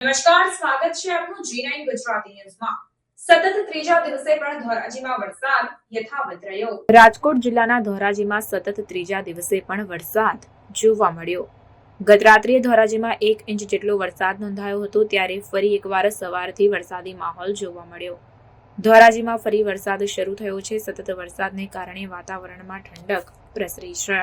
નમસ્કાર, સ્વાગત છે આપનું G9 ગુજરાતી ન્યૂઝમાં। સતત ત્રીજા દિવસે પણ ધોરાજીમાં વરસાદ યથાવત રહ્યો। રાજકોટ જિલ્લાના ધોરાજીમાં સતત ત્રીજા દિવસે પણ વરસાદ જોવા મળ્યો। ગત રાત્રિએ ધોરાજીમાં 1 ઇંચ જેટલો વરસાદ નોંધાયો હતો, ત્યારે ફરી એકવાર સવારથી વરસાદી માહોલ જોવા મળ્યો। ધોરાજીમાં ફરી વરસાદ શરૂ થયો છે। સતત વરસાદને કારણે વાતાવરણમાં ઠંડક પ્રસરી છે।